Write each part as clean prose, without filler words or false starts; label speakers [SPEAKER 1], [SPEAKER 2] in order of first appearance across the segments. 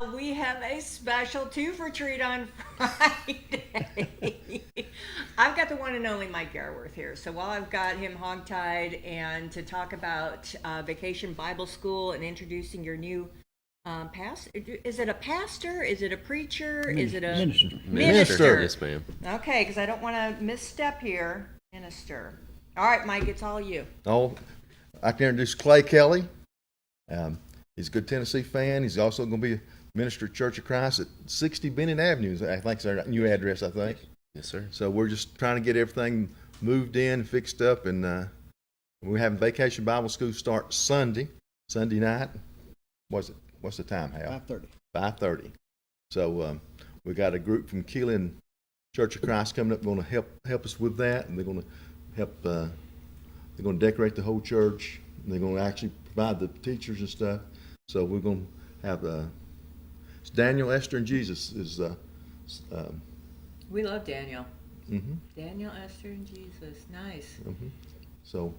[SPEAKER 1] We have a special two for treat on Friday. I've got the one and only Mike Yarworth here. So while I've got him hogtied and to talk about Vacation Bible School and introducing your new is it a pastor? Is it a preacher? Is it a
[SPEAKER 2] Minister.
[SPEAKER 1] minister?
[SPEAKER 3] Yes, ma'am.
[SPEAKER 1] Okay, because I don't want to misstep here. Minister. All right, Mike, it's all you.
[SPEAKER 2] Oh, I can introduce Clay Kelly. He's a good Tennessee fan. He's also going to be a minister at Church of Christ at 60 Bennett Avenue. I think it's our new address, I think.
[SPEAKER 3] Yes, sir.
[SPEAKER 2] So we're just trying to get everything moved in, fixed up, and we're having Vacation Bible School start Sunday night. What's the time, Hal?
[SPEAKER 4] 5:30.
[SPEAKER 2] 5:30. So we got a group from Keelan Church of Christ coming up, going to help us with that, and they're going to help. They're going to decorate the whole church. And they're going to actually provide the teachers and stuff. So we're going to have it's Daniel, Esther, and Jesus is.
[SPEAKER 1] We love Daniel.
[SPEAKER 2] Mm-hmm.
[SPEAKER 1] Daniel, Esther, and Jesus. Nice.
[SPEAKER 2] Mm-hmm. So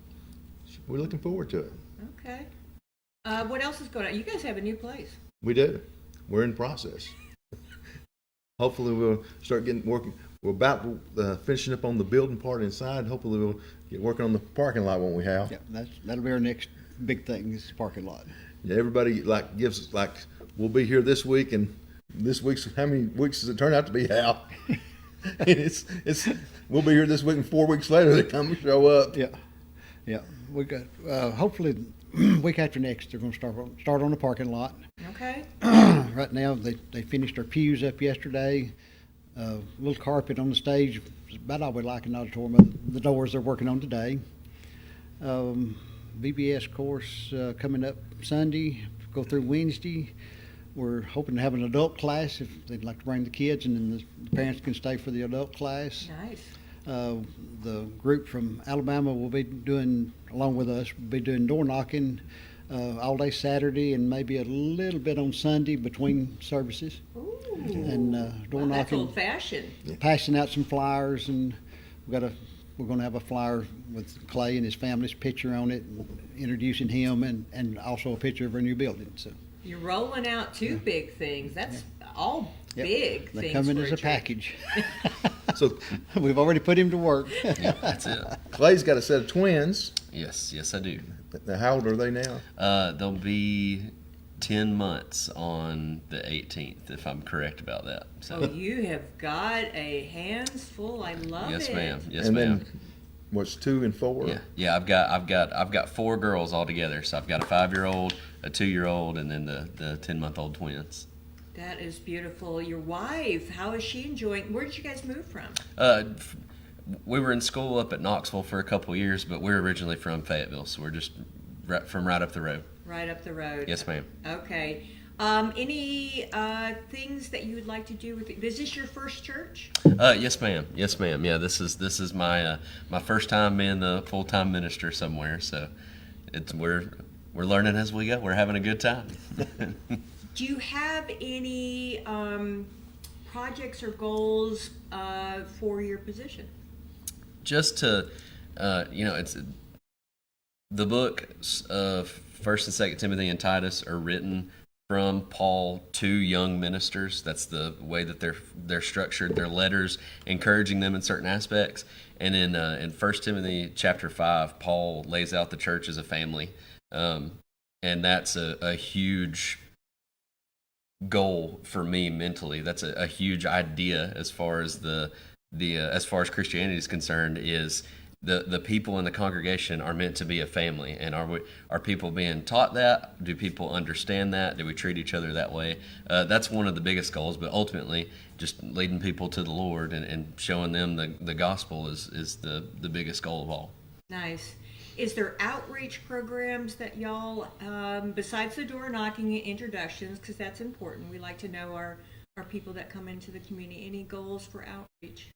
[SPEAKER 2] we're looking forward to it.
[SPEAKER 1] Okay. What else is going on? You guys have a new place.
[SPEAKER 2] We do. We're in process. Hopefully we'll start getting working. We're about finishing up on the building part inside. Hopefully we'll get working on the parking lot, won't we, Hal?
[SPEAKER 4] Yeah, that'll be our next big thing, is the parking lot.
[SPEAKER 2] Yeah, everybody gives us we'll be here this week, and this week's how many weeks does it turn out to be, Hal? it's we'll be here this week, and 4 weeks later they come and show up.
[SPEAKER 4] Yeah. We got hopefully week after next they're going to start on the parking lot.
[SPEAKER 1] Okay.
[SPEAKER 4] Right now they finished our pews up yesterday. A little carpet on the stage is about all we like in the auditorium. But the doors they're working on today. VBS course coming up Sunday. Go through Wednesday. We're hoping to have an adult class if they'd like to bring the kids, and then the parents can stay for the adult class.
[SPEAKER 1] Nice.
[SPEAKER 4] The group from Alabama will be doing, along with us, will be doing door knocking all day Saturday and maybe a little bit on Sunday between services.
[SPEAKER 1] Ooh.
[SPEAKER 4] And door
[SPEAKER 1] Well, that's
[SPEAKER 4] knocking,
[SPEAKER 1] old fashioned.
[SPEAKER 4] passing out some flyers, and we're going to have a flyer with Clay and his family's picture on it, introducing him, and also a picture of our new building. So
[SPEAKER 1] You're rolling out two big things. That's all big
[SPEAKER 4] they
[SPEAKER 1] things.
[SPEAKER 4] come in
[SPEAKER 1] for
[SPEAKER 4] as
[SPEAKER 1] a
[SPEAKER 4] a
[SPEAKER 1] church.
[SPEAKER 4] package.
[SPEAKER 2] So
[SPEAKER 4] We've already put him to work.
[SPEAKER 3] Yeah, that's it.
[SPEAKER 2] Clay's got a set of twins.
[SPEAKER 3] Yes, I do.
[SPEAKER 2] Now, how old are they now?
[SPEAKER 3] They'll be 10 months on the 18th, if I'm correct about that. So,
[SPEAKER 1] Oh, you have got a hands full. I love
[SPEAKER 3] yes,
[SPEAKER 1] it.
[SPEAKER 3] ma'am. Yes,
[SPEAKER 2] and
[SPEAKER 3] ma'am.
[SPEAKER 2] then what's 2 and 4?
[SPEAKER 3] Yeah. I've got 4 girls altogether. So I've got a 5-year-old, a 2-year-old, and then the 10-month-old twins.
[SPEAKER 1] That is beautiful. Your wife, how is she enjoying? Where did you guys move from?
[SPEAKER 3] We were in school up at Knoxville for a couple of years, but we're originally from Fayetteville, so we're just from right up the road.
[SPEAKER 1] Right up the road.
[SPEAKER 3] Yes, ma'am.
[SPEAKER 1] Okay. Any things that you would like to do with it? Is this your first church?
[SPEAKER 3] Yes, ma'am. Yes, ma'am. Yeah, this is my my first time being the full-time minister somewhere, so we're learning as we go. We're having a good time.
[SPEAKER 1] Do you have any projects or goals for your position?
[SPEAKER 3] Just to, it's the books of First and Second Timothy and Titus are written from Paul to young ministers. That's the way that they're structured. Their letters encouraging them in certain aspects. And in 1 Timothy chapter 5, Paul lays out the church as a family, and that's a huge goal for me mentally. That's a huge idea as far as as far as Christianity is concerned. Is the people in the congregation are meant to be a family, and are people being taught that? Do people understand that? Do we treat each other that way? That's one of the biggest goals, but ultimately just leading people to the Lord and showing them the gospel is the biggest goal of all.
[SPEAKER 1] Nice. Is there outreach programs that y'all, besides the door knocking and introductions, because that's important, we like to know our people that come into the community, any goals for outreach?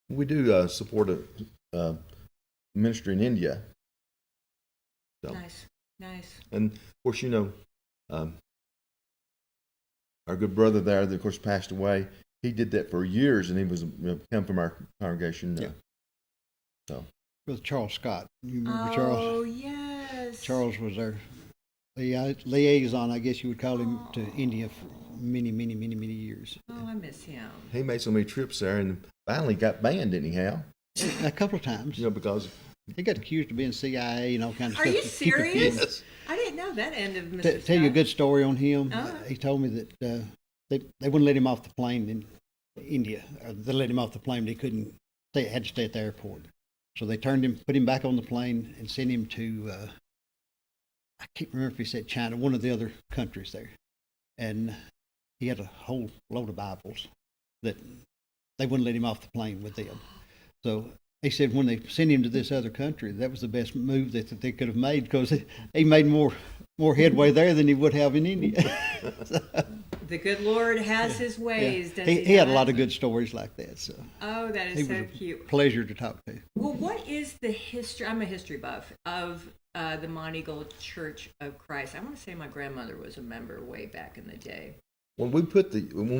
[SPEAKER 2] We do support a ministry in India. So.
[SPEAKER 1] Nice.
[SPEAKER 2] And of course, our good brother there that of course passed away, he did that for years, and he was come from our congregation. So
[SPEAKER 4] With Charles Scott. You remember
[SPEAKER 1] Oh,
[SPEAKER 4] Charles?
[SPEAKER 1] yes.
[SPEAKER 4] Charles was our liaison, I guess you would call him, to India for many years.
[SPEAKER 1] Oh, I miss him.
[SPEAKER 2] He made so many trips there, and finally got banned, didn't he, Hal?
[SPEAKER 4] A couple of times.
[SPEAKER 2] You know, because
[SPEAKER 4] He got accused of being CIA and all kinds of
[SPEAKER 1] Are
[SPEAKER 4] stuff.
[SPEAKER 1] you
[SPEAKER 4] to keep it hidden.
[SPEAKER 1] serious? I didn't know that end of Mr.
[SPEAKER 4] Tell you a
[SPEAKER 1] Scott.
[SPEAKER 4] good story on him.
[SPEAKER 1] Uh-huh.
[SPEAKER 4] He told me that they wouldn't let him off the plane in India. They let him off the plane, but he couldn't. They had to stay at the airport. So they put him back on the plane, and sent him to. I can't remember if he said China, one of the other countries there, and he had a whole load of Bibles that they wouldn't let him off the plane with them. So he said when they sent him to this other country, that was the best move that they could have made, because he made more headway there than he would have in India.
[SPEAKER 1] The good Lord has his ways, does he?
[SPEAKER 4] He had a
[SPEAKER 1] not?
[SPEAKER 4] lot of good stories like that. So
[SPEAKER 1] Oh, that
[SPEAKER 4] he
[SPEAKER 1] is
[SPEAKER 4] was
[SPEAKER 1] so
[SPEAKER 4] a
[SPEAKER 1] cute.
[SPEAKER 4] pleasure to talk to.
[SPEAKER 1] Well, what is the history? I'm a history buff of the Monteagle Church of Christ. I want to say my grandmother was a member way back in the day.
[SPEAKER 2] when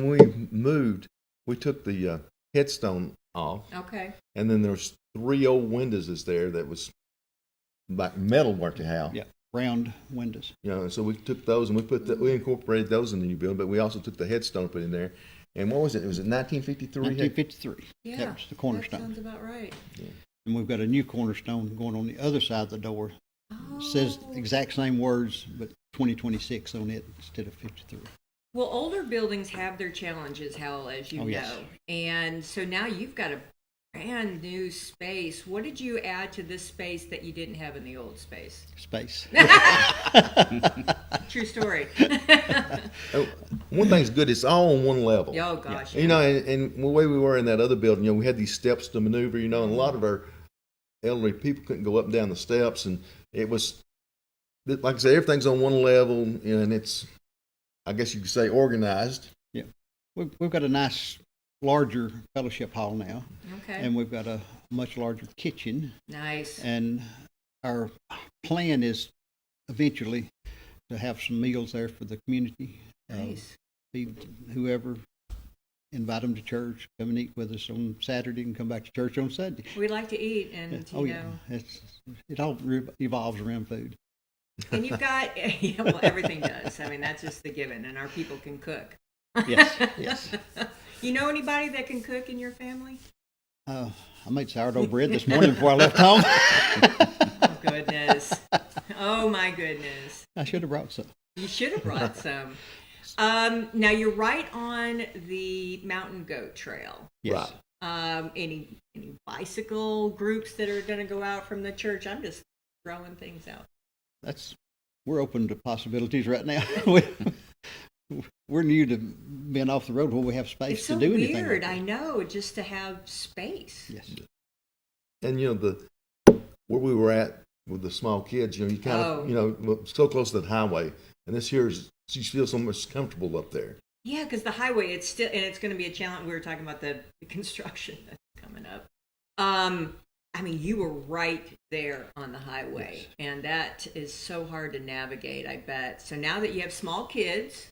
[SPEAKER 2] we moved, we took the headstone off,
[SPEAKER 1] Okay.
[SPEAKER 2] and then there was 3 old windows there that was like metal work, Hal.
[SPEAKER 4] Yeah, round windows.
[SPEAKER 2] You know, and so we took those and we incorporated those in the new building, but we also took the headstone and put in there. And what was it? Was it 1953?
[SPEAKER 4] 1953.
[SPEAKER 1] Yeah.
[SPEAKER 4] That was the
[SPEAKER 1] That
[SPEAKER 4] cornerstone.
[SPEAKER 1] sounds about right.
[SPEAKER 4] And we've got a new cornerstone going on the other side of the door.
[SPEAKER 1] Oh.
[SPEAKER 4] It says the exact same words, but 2026 on it instead of 53.
[SPEAKER 1] Well, older buildings have their challenges, Hal, as you
[SPEAKER 4] Oh,
[SPEAKER 1] know.
[SPEAKER 4] yes.
[SPEAKER 1] And so now you've got a brand new space. What did you add to this space that you didn't have in the old space?
[SPEAKER 4] Space.
[SPEAKER 1] True story.
[SPEAKER 2] Oh, one thing's good, it's all on one level.
[SPEAKER 1] Oh, gosh.
[SPEAKER 2] You know, and the way we were in that other building, you know, we had these steps to maneuver, you know, and a lot of our elderly people couldn't go up and down the steps, and it was, like I said, everything's on one level, you know, and it's, I guess you could say, organized.
[SPEAKER 4] Yeah. We've got a nice, larger fellowship hall now,
[SPEAKER 1] Okay.
[SPEAKER 4] and we've got a much larger kitchen.
[SPEAKER 1] Nice.
[SPEAKER 4] And our plan is eventually to have some meals there for the community.
[SPEAKER 1] Nice.
[SPEAKER 4] Feed whoever, invite them to church, come and eat with us on Saturday and come back to church on Sunday.
[SPEAKER 1] We like to eat, and
[SPEAKER 4] Oh,
[SPEAKER 1] you
[SPEAKER 4] yeah.
[SPEAKER 1] know,
[SPEAKER 4] It all evolves around food.
[SPEAKER 1] and you've got yeah, well, everything does. I mean, that's just the given, and our people can cook.
[SPEAKER 4] Yes, yes.
[SPEAKER 1] You know anybody that can cook in your family?
[SPEAKER 4] I made sourdough bread this morning before I left home.
[SPEAKER 1] Oh goodness! Oh my goodness!
[SPEAKER 4] I should have brought some.
[SPEAKER 1] You should have brought some. Now you're right on the Mountain Goat Trail.
[SPEAKER 4] Yes.
[SPEAKER 2] Right.
[SPEAKER 1] Any bicycle groups that are going to go out from the church? I'm just throwing things out.
[SPEAKER 4] We're open to possibilities right now. We're new to being off the road where we have space
[SPEAKER 1] It's
[SPEAKER 4] to
[SPEAKER 1] so
[SPEAKER 4] do anything.
[SPEAKER 1] weird.
[SPEAKER 4] like
[SPEAKER 1] I
[SPEAKER 4] that.
[SPEAKER 1] know, just to have space.
[SPEAKER 4] Yes.
[SPEAKER 2] And, you know, where we were at with the small kids, you know, you kind
[SPEAKER 1] Oh.
[SPEAKER 2] of, you know, so close to the highway, and this here is, you feel so much comfortable up there.
[SPEAKER 1] Yeah, because the highway, it's still, and it's going to be a challenge. We were talking about the construction that's coming up. I mean, you were right there on the highway,
[SPEAKER 4] Yes.
[SPEAKER 1] and that is so hard to navigate, I bet. So now that you have small kids,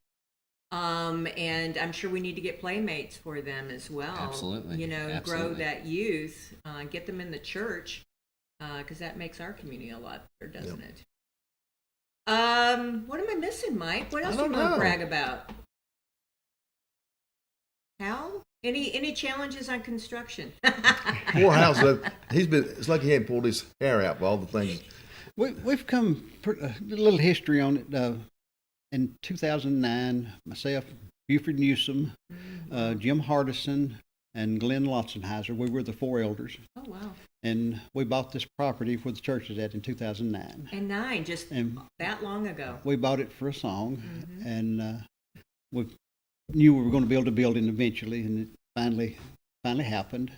[SPEAKER 1] and I'm sure we need to get playmates for them as well.
[SPEAKER 3] Absolutely.
[SPEAKER 1] You know, grow
[SPEAKER 3] Absolutely.
[SPEAKER 1] that youth, get them in the church, because that makes our community a lot better, doesn't it? What am I missing, Mike? What else do you
[SPEAKER 2] don't
[SPEAKER 1] want to
[SPEAKER 2] know.
[SPEAKER 1] brag about? Hal? Any challenges on construction?
[SPEAKER 2] Poor House, it's like he hadn't pulled his hair out for all the things.
[SPEAKER 4] We've come a little history on it. In 2009, myself, Buford Newsom, Jim Hardison, and Glenn Lotzenheiser, we were the 4 elders,
[SPEAKER 1] Oh, wow.
[SPEAKER 4] and we bought this property where the church is at in 2009.
[SPEAKER 1] And 9, just
[SPEAKER 4] And
[SPEAKER 1] that long ago.
[SPEAKER 4] we bought it for a song,
[SPEAKER 1] Mhm.
[SPEAKER 4] and we knew we were going to build a building eventually, and it finally happened.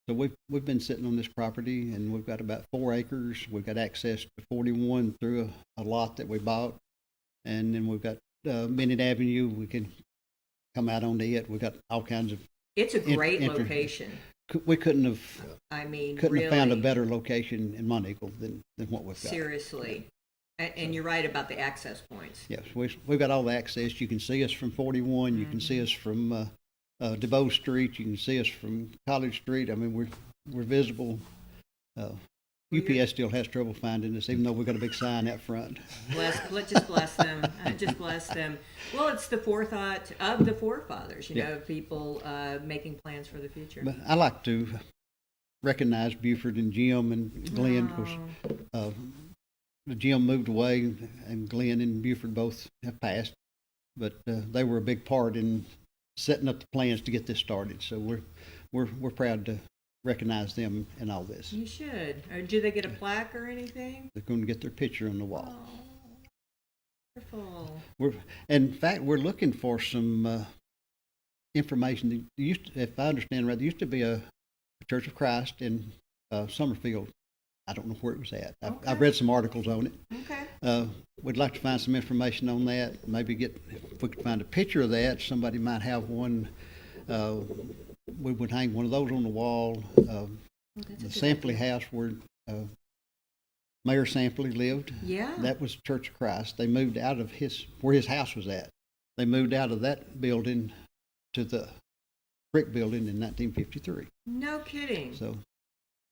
[SPEAKER 4] So we've been sitting on this property, and we've got about 4 acres. We've got access to 41 through a lot that we bought, and then we've got Bennett Avenue. We can come out onto it. We've got all kinds of.
[SPEAKER 1] It's a great
[SPEAKER 4] Inter-
[SPEAKER 1] location.
[SPEAKER 4] We couldn't have
[SPEAKER 1] I mean,
[SPEAKER 4] couldn't
[SPEAKER 1] really,
[SPEAKER 4] have found a better location in Monteagle than what we've got.
[SPEAKER 1] seriously. And you're right about the access points.
[SPEAKER 4] Yes, we've got all the access. You can see us from 41. You can see us from DeVoe Street. You can see us from College Street. I mean, we're visible UPS still has trouble finding us, even though we've got a big sign out front.
[SPEAKER 1] Just bless them. Just bless them. Well, it's the forethought of the forefathers,
[SPEAKER 4] Yeah.
[SPEAKER 1] people making plans for the future.
[SPEAKER 4] But I like to recognize Buford and Jim and Glenn, because Jim moved away, and Glenn and Buford both have passed. But they were a big part in setting up the plans to get this started. So we're proud to recognize them in all this.
[SPEAKER 1] You should. Or do they get a plaque or anything?
[SPEAKER 4] They're going to get their picture on the wall.
[SPEAKER 1] Wonderful.
[SPEAKER 4] In fact, we're looking for some information. If I understand right, there used to be a Church of Christ in Summerfield. I don't know where it was at. I've read some articles on it.
[SPEAKER 1] Okay.
[SPEAKER 4] We'd like to find some information on that. Maybe if we could find a picture of that, somebody might have one. We would hang one of those on the wall. The Sampley house where Mayor Sampley lived.
[SPEAKER 1] Yeah.
[SPEAKER 4] That was Church of Christ. They moved out of where his house was at. They moved out of that building to the brick building in 1953.
[SPEAKER 1] No kidding.
[SPEAKER 4] So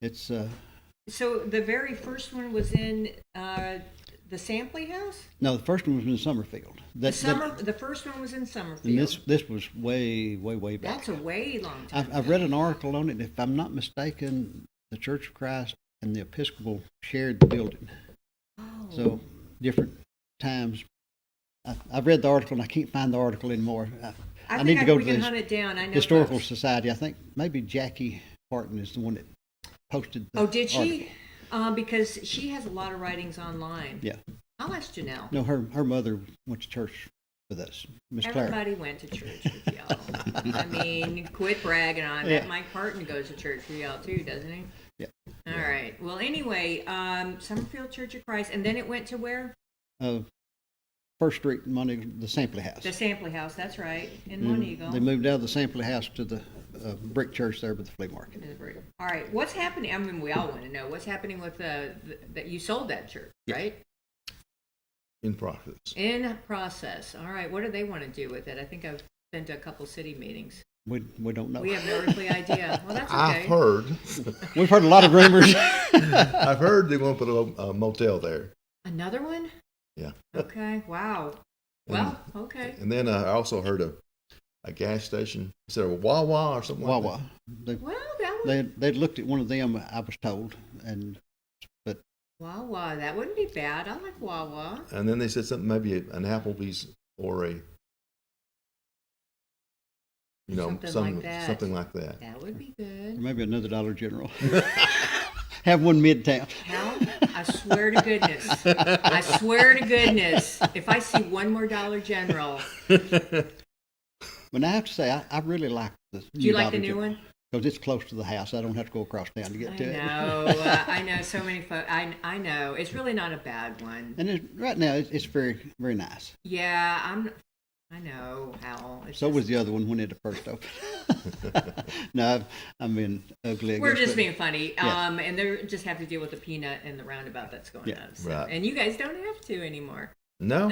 [SPEAKER 4] it's
[SPEAKER 1] So the very first one was in the Sampley house?
[SPEAKER 4] no, the first one was in Summerfield.
[SPEAKER 1] The first one was in Summerfield.
[SPEAKER 4] And this was way back.
[SPEAKER 1] That's a way long time.
[SPEAKER 4] I've read an article on it. If I'm not mistaken, the Church of Christ and the Episcopal shared the building.
[SPEAKER 1] Oh.
[SPEAKER 4] So different times. I've read the article and I can't find the article anymore. I need to go to
[SPEAKER 1] we can
[SPEAKER 4] the
[SPEAKER 1] hunt it down. I know
[SPEAKER 4] Historical
[SPEAKER 1] folks.
[SPEAKER 4] Society. I think maybe Jackie Parton is the one that posted the
[SPEAKER 1] Oh, did she?
[SPEAKER 4] article.
[SPEAKER 1] Because she has a lot of writings online.
[SPEAKER 4] Yeah.
[SPEAKER 1] I'll ask Janelle.
[SPEAKER 4] No, her mother went to church with us, Miss Claire.
[SPEAKER 1] Everybody went to church with y'all. I mean, quit bragging on it.
[SPEAKER 4] Yeah.
[SPEAKER 1] Mike Parton goes to church with y'all too, doesn't he?
[SPEAKER 4] Yeah.
[SPEAKER 1] All right. Well, anyway, Summerfield Church of Christ, and then it went to where?
[SPEAKER 4] First Street in Monteagle, the Sampley House.
[SPEAKER 1] The Sampley House. That's right, in
[SPEAKER 4] And
[SPEAKER 1] Monteagle.
[SPEAKER 4] They moved out of the Sampley House to the brick church there by the flea market.
[SPEAKER 1] All right. What's happening? I mean, we all want to know what's happening with that you sold that church, right?
[SPEAKER 2] In process.
[SPEAKER 1] In process. All right. What do they want to do with it? I think I've been to a couple city meetings.
[SPEAKER 4] We don't know.
[SPEAKER 1] We have no earthly idea. Well, that's okay.
[SPEAKER 2] I've heard.
[SPEAKER 4] We've heard a lot of rumors.
[SPEAKER 2] I've heard they want to put a motel there.
[SPEAKER 1] Another one?
[SPEAKER 2] Yeah.
[SPEAKER 1] Okay. Wow. Well, okay.
[SPEAKER 2] And then I also heard a gas station. Is it a Wawa or something like
[SPEAKER 4] Wawa.
[SPEAKER 1] Well, that would
[SPEAKER 4] They'd looked at one of them, I was told, but
[SPEAKER 1] Wawa. That wouldn't be bad. I like Wawa.
[SPEAKER 2] that? And then they said something, maybe an Applebee's or a, something like that.
[SPEAKER 1] That would be good.
[SPEAKER 4] maybe another Dollar General. Have one midtown.
[SPEAKER 1] Hal, I swear to goodness. I swear to goodness. If I see one more Dollar General.
[SPEAKER 4] But I have to say, I really like the
[SPEAKER 1] Do you like the new one?
[SPEAKER 4] Because it's close to the house. I don't have to go across town to get to it.
[SPEAKER 1] I know so many folks. I know. It's really not a bad one.
[SPEAKER 4] And right now, it's very, very nice.
[SPEAKER 1] Yeah, I know, Hal.
[SPEAKER 4] So was the other one when it first opened. No, I'm being ugly. I
[SPEAKER 1] We're
[SPEAKER 4] guess,
[SPEAKER 1] just
[SPEAKER 4] but-
[SPEAKER 1] being funny.
[SPEAKER 4] Yeah.
[SPEAKER 1] And they just have to deal with the peanut and the roundabout that's going
[SPEAKER 4] Yeah,
[SPEAKER 1] on. So.
[SPEAKER 2] right.
[SPEAKER 1] And you guys don't have to anymore.
[SPEAKER 2] No?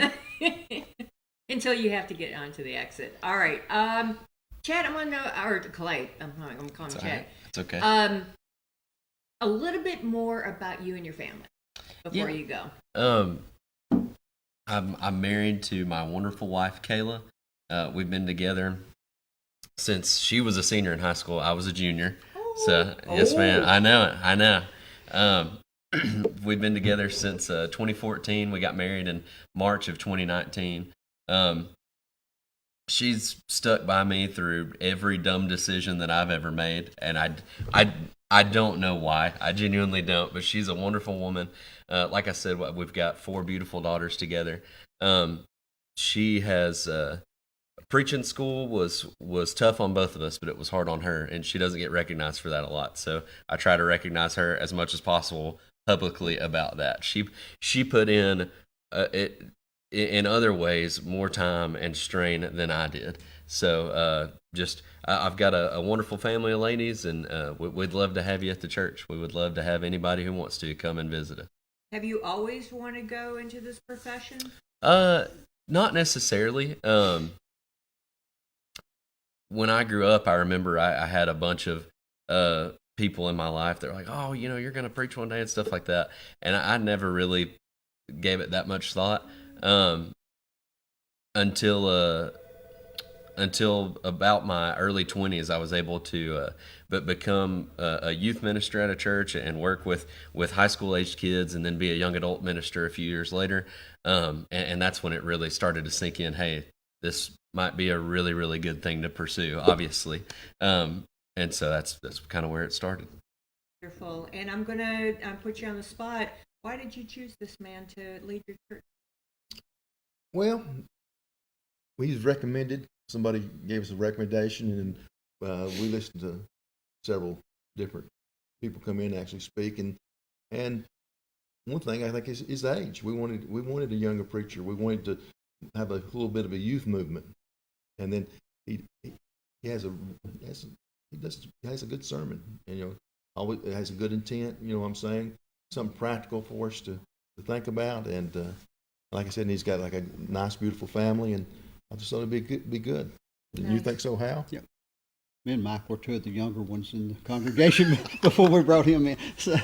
[SPEAKER 1] Until you have to get onto the exit. All right. Chad, I want to know, or Clay, I'm calling him Chad.
[SPEAKER 3] It's okay.
[SPEAKER 1] A little bit more about you and your family before you go.
[SPEAKER 3] I'm married to my wonderful wife, Kayla. We've been together since she was a senior in high school. I was a junior. So, yes, ma'am. I know it. We've been together since 2014. We got married in March of 2019. She's stuck by me through every dumb decision that I've ever made, and I don't know why. I genuinely don't, but she's a wonderful woman. Like I said, we've got 4 beautiful daughters together. She has preaching school was tough on both of us, but it was hard on her, and she doesn't get recognized for that a lot. So I try to recognize her as much as possible publicly about that. She put in in other ways more time and strain than I did. So I've got a wonderful family of ladies, and we'd love to have you at the church. We would love to have anybody who wants to come and visit us.
[SPEAKER 1] Have you always wanted to go into this profession?
[SPEAKER 3] Not necessarily. When I grew up, I remember I had a bunch of people in my life that are like, oh, you're going to preach one day and stuff like that. And I never really gave it that much thought until about my early 20s. I was able to become a youth minister at a church and work with high school aged kids, and then be a young adult minister a few years later. And that's when it really started to sink in. Hey, this might be a really, really good thing to pursue, obviously. And so that's kind of where it started.
[SPEAKER 1] Wonderful. And I'm going to put you on the spot. Why did you choose this man to lead your church?
[SPEAKER 2] Well, we was recommended. Somebody gave us a recommendation, and we listened to several different people come in and actually speak. And one thing I think is age. We wanted a younger preacher. We wanted to have a little bit of a youth movement. And then he has a good sermon, and always it has a good intent. You know what I'm saying? Something practical for us to think about. And like I said, he's got like a nice, beautiful family, and I just thought it'd be good. Didn't you think so, Hal?
[SPEAKER 4] Yep. Me and Mike were two of the younger ones in the congregation before we brought him in. So.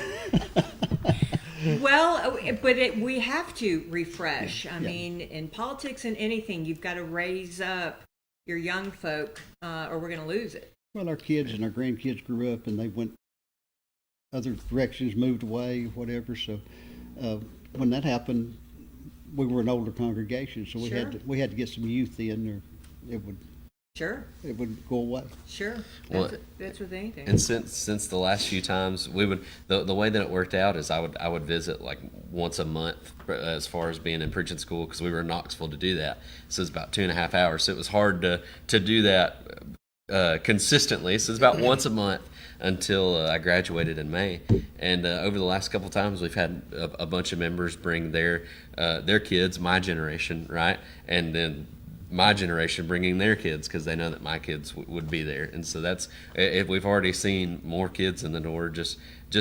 [SPEAKER 1] Well, but we have to refresh. I
[SPEAKER 4] Yeah.
[SPEAKER 1] mean, in politics and anything, you've got to raise up your young folk, or we're going to lose it.
[SPEAKER 4] Well, our kids and our grandkids grew up, and they went other directions, moved away, whatever. So when that happened, we were an older congregation, so
[SPEAKER 1] Sure.
[SPEAKER 4] we had to get some youth in, or
[SPEAKER 1] Sure,
[SPEAKER 4] it would go away.
[SPEAKER 1] sure.
[SPEAKER 3] Well,
[SPEAKER 1] That's with anything.
[SPEAKER 3] And since the last few times we would, the way that it worked out is I would visit like once a month as far as being in preaching school, because we were in Knoxville to do that. So it's about 2.5 hours. So it was hard to do that consistently. So it's about once a month until I graduated in May. And over the last couple of times, we've had a bunch of members bring their kids, my generation, right, and then my generation bringing their kids, because they know that my kids would be there. And so we've already seen more kids in the door just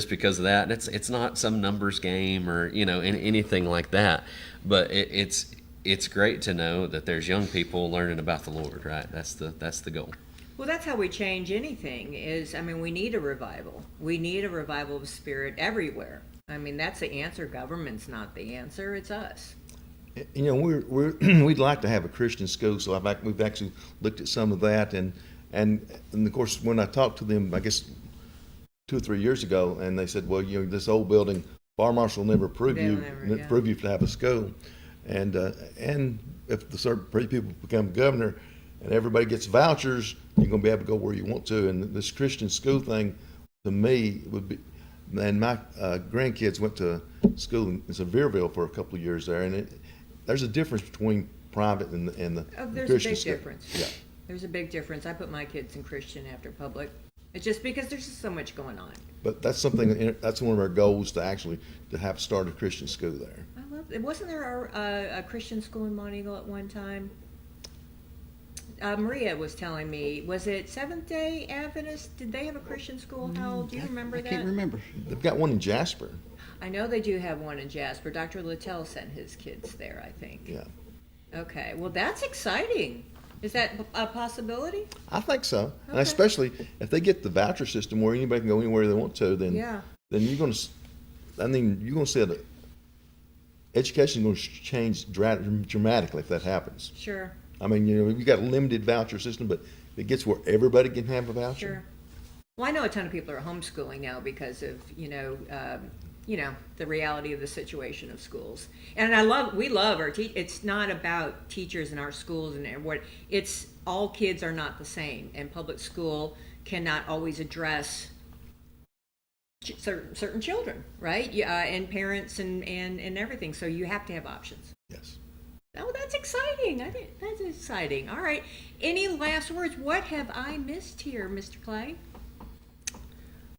[SPEAKER 3] because of that. And it's not some numbers game or anything like that, but it's great to know that there's young people learning about the Lord, right? That's the goal.
[SPEAKER 1] Well, that's how we change anything. We need a revival. We need a revival of spirit everywhere. I mean, that's the answer. Government's not the answer. It's us.
[SPEAKER 2] We'd like to have a Christian school, so we've actually looked at some of that, and of course when I talked to them, I guess 2 or 3 years ago, and they said, well, this old building, fire marshal will never approve you to have a school, and if the certain people become governor, and everybody gets vouchers, you're going to be able to go where you want to. And this Christian school thing, to me, would be. And my grandkids went to school in Sevierville for a couple of years there, and there's a difference between private and the
[SPEAKER 1] There's
[SPEAKER 2] Christian
[SPEAKER 1] a big
[SPEAKER 2] school.
[SPEAKER 1] difference.
[SPEAKER 2] Yeah.
[SPEAKER 1] There's a big difference. I put my kids in Christian after public. It's just because there's just so much going on.
[SPEAKER 2] But that's that's one of our goals, to have start a Christian school there.
[SPEAKER 1] I love it. Wasn't there a Christian school in Monteagle at one time? Maria was telling me, was it Seventh-day Adventist? Did they have a Christian school? How do you remember
[SPEAKER 4] I
[SPEAKER 1] that?
[SPEAKER 4] can't remember.
[SPEAKER 2] They've got one in Jasper.
[SPEAKER 1] I know they do have one in Jasper. Dr. Littell sent his kids there, I think.
[SPEAKER 2] Yeah.
[SPEAKER 1] Okay, well, that's exciting. Is that a possibility?
[SPEAKER 2] I think so, and
[SPEAKER 1] Okay.
[SPEAKER 2] especially if they get the voucher system where anybody can go anywhere they want to, then
[SPEAKER 1] Yeah.
[SPEAKER 2] then you're going to see that education is going to change dramatically if that happens.
[SPEAKER 1] Sure,
[SPEAKER 2] I mean, you've got a limited voucher system, but if it gets where everybody can have a voucher.
[SPEAKER 1] sure. Well, I know a ton of people are homeschooling now because of, the reality of the situation of schools. And we love our it's not about teachers in our schools and what, it's all kids are not the same, and public school cannot always address certain children, right? And parents and everything. So you have to have options.
[SPEAKER 2] Yes.
[SPEAKER 1] Oh, that's exciting. I think that's exciting. All right. Any last words? What have I missed here, Mr. Clay?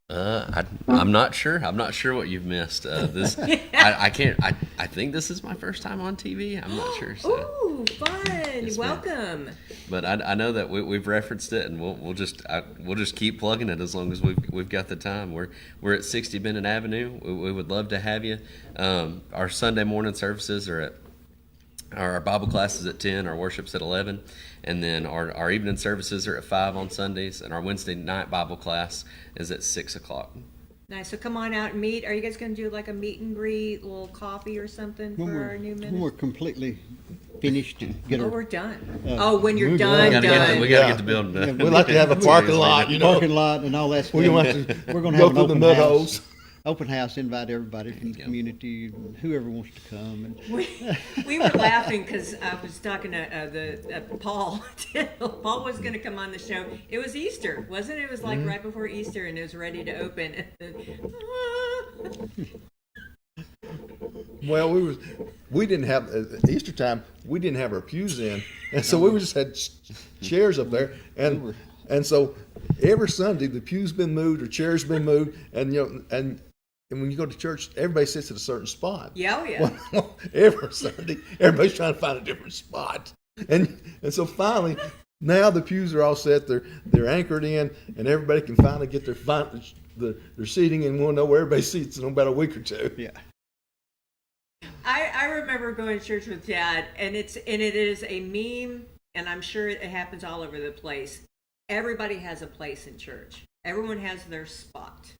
[SPEAKER 3] I'm not sure. I'm not sure what you've missed. I can't. I think this is my first time on TV. I'm not sure. So.
[SPEAKER 1] Ooh, fun!
[SPEAKER 3] Yes, ma'am.
[SPEAKER 1] Welcome.
[SPEAKER 3] But I know that we've referenced it, and we'll just keep plugging it as long as we've got the time. We're at 60 Bennett Avenue. We would love to have you. Our Sunday morning services are Our Bible class is at 10, our worship's at 11, and then our evening services are at 5 on Sundays, and our Wednesday night Bible class is at 6 o'clock.
[SPEAKER 1] Nice. So come on out and meet. Are you guys going to do like a meet and greet, little coffee or something
[SPEAKER 4] When
[SPEAKER 1] for
[SPEAKER 4] we're,
[SPEAKER 1] our new
[SPEAKER 4] when
[SPEAKER 1] minister?
[SPEAKER 4] we're completely finished and get
[SPEAKER 1] Oh,
[SPEAKER 4] our
[SPEAKER 1] we're done. When you're
[SPEAKER 4] we're
[SPEAKER 1] done,
[SPEAKER 4] done.
[SPEAKER 3] We gotta
[SPEAKER 2] Yeah.
[SPEAKER 3] get the building done.
[SPEAKER 2] We like to have a parking lot, you know.
[SPEAKER 4] parking lot and all that stuff.
[SPEAKER 2] We're gonna have to
[SPEAKER 4] We're gonna
[SPEAKER 2] go
[SPEAKER 4] have an
[SPEAKER 2] through the
[SPEAKER 4] open
[SPEAKER 2] mud
[SPEAKER 4] house.
[SPEAKER 2] holes.
[SPEAKER 4] Open house, invite everybody from the
[SPEAKER 3] Yeah.
[SPEAKER 4] community, and whoever wants to come. And
[SPEAKER 1] We were laughing because I was talking to Paul. Paul was going to come on the show. It was Easter, wasn't it? It was like right before Easter, and it was ready to open.
[SPEAKER 2] Well, we didn't have at Easter time. We didn't have our pews in, and so we just had chairs up there, and so every Sunday the pew's been moved or chairs been moved, and and when you go to church, everybody sits at a certain spot.
[SPEAKER 1] Yeah, oh yeah.
[SPEAKER 2] Well, every Sunday, everybody's trying to find a different spot, and so finally, now the pews are all set. They're anchored in, and everybody can finally get their seating, and we'll know where everybody sits in about a week or two.
[SPEAKER 4] yeah,
[SPEAKER 1] I remember going to church with Dad, and it is a meme, and I'm sure it happens all over the place. Everybody has a place in church. Everyone has their spot.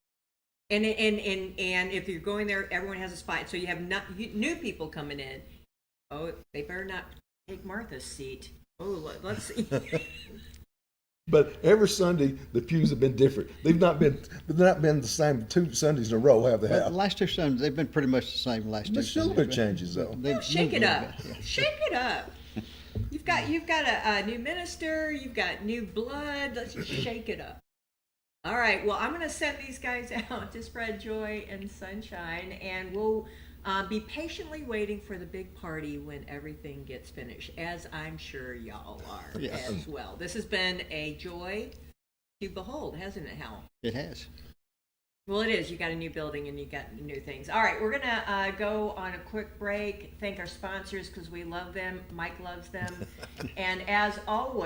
[SPEAKER 1] And if you're going there, everyone has a spot. So you have new people coming in. Oh, they better not take Martha's seat. Oh, let's see.
[SPEAKER 2] But every Sunday the pews have been different. They've not been the same 2 Sundays in a row, have they?
[SPEAKER 4] but the
[SPEAKER 2] Have?
[SPEAKER 4] last 2 Sundays they've been pretty much the same. Last 2
[SPEAKER 2] There's still a
[SPEAKER 4] Sundays,
[SPEAKER 2] bit of changes though.
[SPEAKER 4] They've
[SPEAKER 1] Shake
[SPEAKER 4] moved
[SPEAKER 1] it
[SPEAKER 4] a
[SPEAKER 1] up.
[SPEAKER 4] little bit, yeah.
[SPEAKER 1] Shake it up. You've got a new minister. You've got new blood. Let's just shake it up. All right. Well, I'm going to send these guys out to spread joy and sunshine, and we'll be patiently waiting for the big party when everything gets finished, as I'm sure y'all are
[SPEAKER 4] Yes.
[SPEAKER 1] as well. This has been a joy to behold, hasn't it, Hal?
[SPEAKER 4] It has.
[SPEAKER 1] Well, it is. You got a new building and you got new things. All right, we're gonna go on a quick break. Thank our sponsors because we love them. Mike loves them, and as always.